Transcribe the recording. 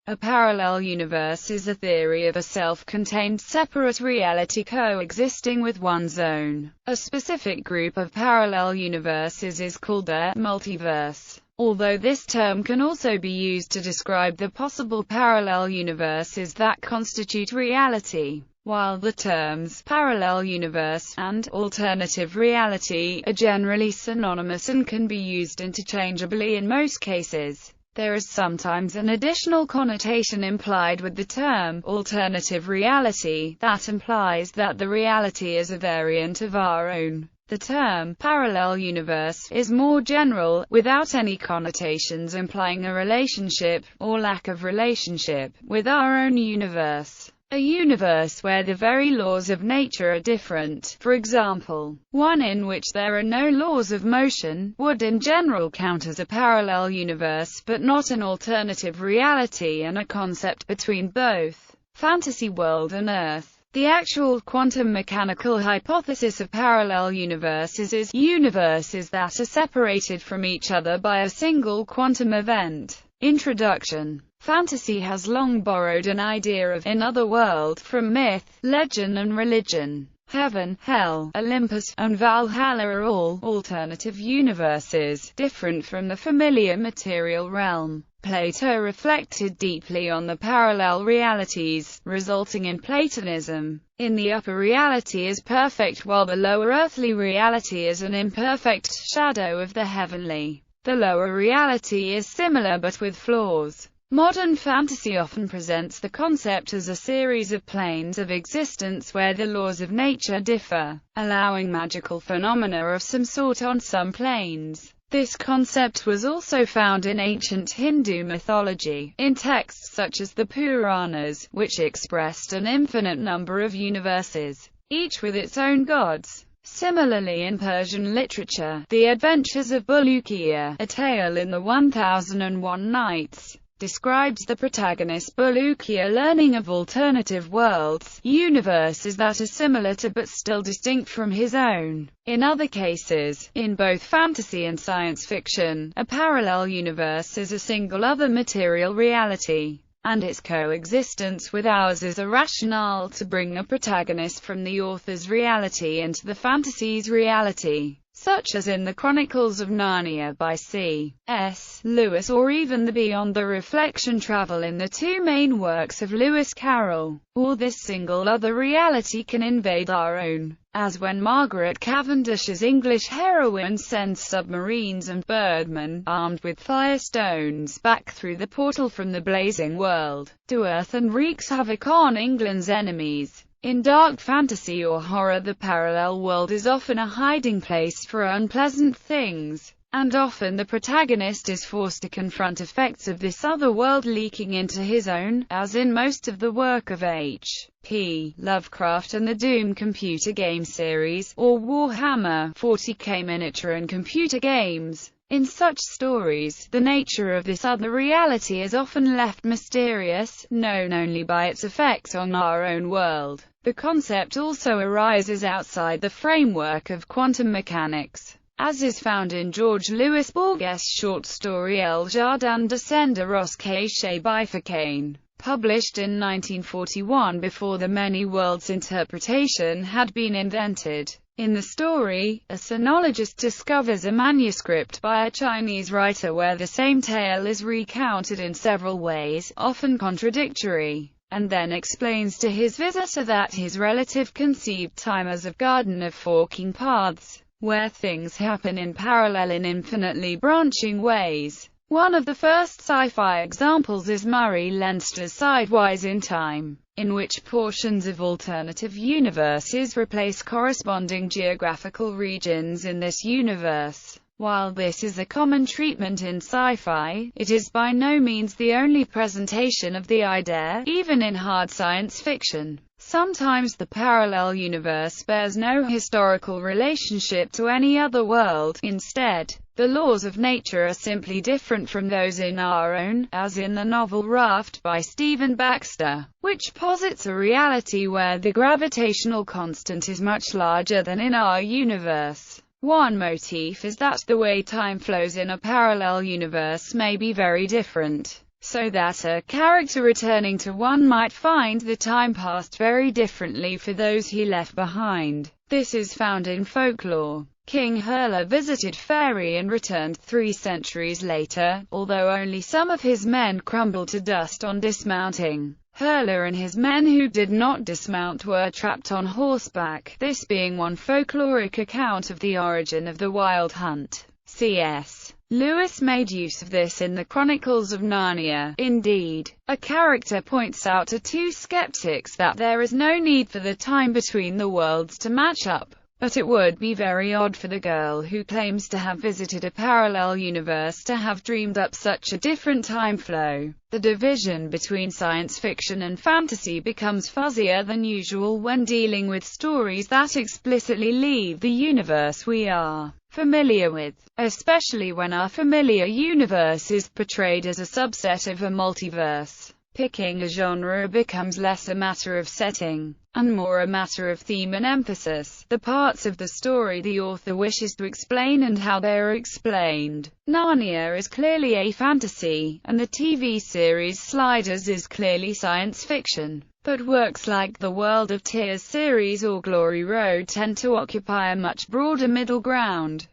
A parallel universe is a theory of a self-contained separate reality coexisting with one's own. A specific group of parallel universes is called a multiverse, although this term can also be used to describe the possible parallel universes that constitute reality. While the terms parallel universe and alternative reality are generally synonymous and can be used interchangeably in most cases, there is sometimes an additional connotation implied with the term alternative reality that implies that the reality is a variant of our own. The term parallel universe is more general, without any connotations implying a relationship, or lack of relationship, with our own universe. A universe where the very laws of nature are different, for example, one in which there are no laws of motion, would in general count as a parallel universe but not an alternative reality and a concept between both fantasy world and Earth. The actual quantum mechanical hypothesis of parallel universes is universes that are separated from each other by a single quantum event. Introduction. Fantasy has long borrowed an idea of another world from myth, legend and religion. Heaven, hell, Olympus, and Valhalla are all alternative universes, different from the familiar material realm. Plato reflected deeply on the parallel realities, resulting in Platonism. In the upper reality is perfect while the lower earthly reality is an imperfect shadow of the heavenly. The lower reality is similar but with flaws. Modern fantasy often presents the concept as a series of planes of existence where the laws of nature differ, allowing magical phenomena of some sort on some planes. This concept was also found in ancient Hindu mythology, in texts such as the Puranas, which expressed an infinite number of universes, each with its own gods. Similarly in Persian literature, The Adventures of Bulukiya, a tale in the 1001 Nights, describes the protagonist Bulukiya learning of alternative worlds, universes that are similar to but still distinct from his own. In other cases, in both fantasy and science fiction, a parallel universe is a single other material reality, and its coexistence with ours is a rationale to bring a protagonist from the author's reality into the fantasy's reality, such as in the Chronicles of Narnia by C.S. Lewis, or even the Beyond the Reflection Travel in the two main works of Lewis Carroll. Or this single other reality can invade our own, as when Margaret Cavendish's English heroine sends submarines and birdmen, armed with firestones, back through the portal from the blazing world to Earth and wreaks havoc on England's enemies. In dark fantasy or horror, the parallel world is often a hiding place for unpleasant things, and often the protagonist is forced to confront effects of this other world leaking into his own, as in most of the work of H.P. Lovecraft and the Doom computer game series, or Warhammer 40K miniature and computer games. In such stories, the nature of this other reality is often left mysterious, known only by its effects on our own world. The concept also arises outside the framework of quantum mechanics, as is found in George Louis Borges' short story El Jardin Descenderos que se bifurcane, published in 1941 before the many worlds interpretation had been invented. In the story, a sinologist discovers a manuscript by a Chinese writer where the same tale is recounted in several ways, often contradictory, and then explains to his visitor that his relative conceived time as a garden of forking paths, where things happen in parallel in infinitely branching ways. One of the first sci-fi examples is Murray Leinster's Sidewise in Time, in which portions of alternative universes replace corresponding geographical regions in this universe. While this is a common treatment in sci-fi, it is by no means the only presentation of the idea, even in hard science fiction. Sometimes the parallel universe bears no historical relationship to any other world. Instead, the laws of nature are simply different from those in our own, as in the novel Raft by Stephen Baxter, which posits a reality where the gravitational constant is much larger than in our universe. One motif is that the way time flows in a parallel universe may be very different. so that a character returning to one might find the time passed very differently for those he left behind. This is found in folklore. King Hurla visited Fairy and returned 3 centuries later, although only some of his men crumbled to dust on dismounting. Hurla and his men who did not dismount were trapped on horseback, this being one folkloric account of the origin of the Wild Hunt. C.S. Lewis made use of this in the Chronicles of Narnia. Indeed, a character points out to 2 skeptics that there is no need for the time between the worlds to match up. But it would be very odd for the girl who claims to have visited a parallel universe to have dreamed up such a different time flow. The division between science fiction and fantasy becomes fuzzier than usual when dealing with stories that explicitly leave the universe we are familiar with, especially when our familiar universe is portrayed as a subset of a multiverse. Picking a genre becomes less a matter of setting, and more a matter of theme and emphasis, the parts of the story the author wishes to explain and how they are explained. Narnia is clearly a fantasy, and the TV series Sliders is clearly science fiction. But works like the World of Tears series or Glory Road tend to occupy a much broader middle ground.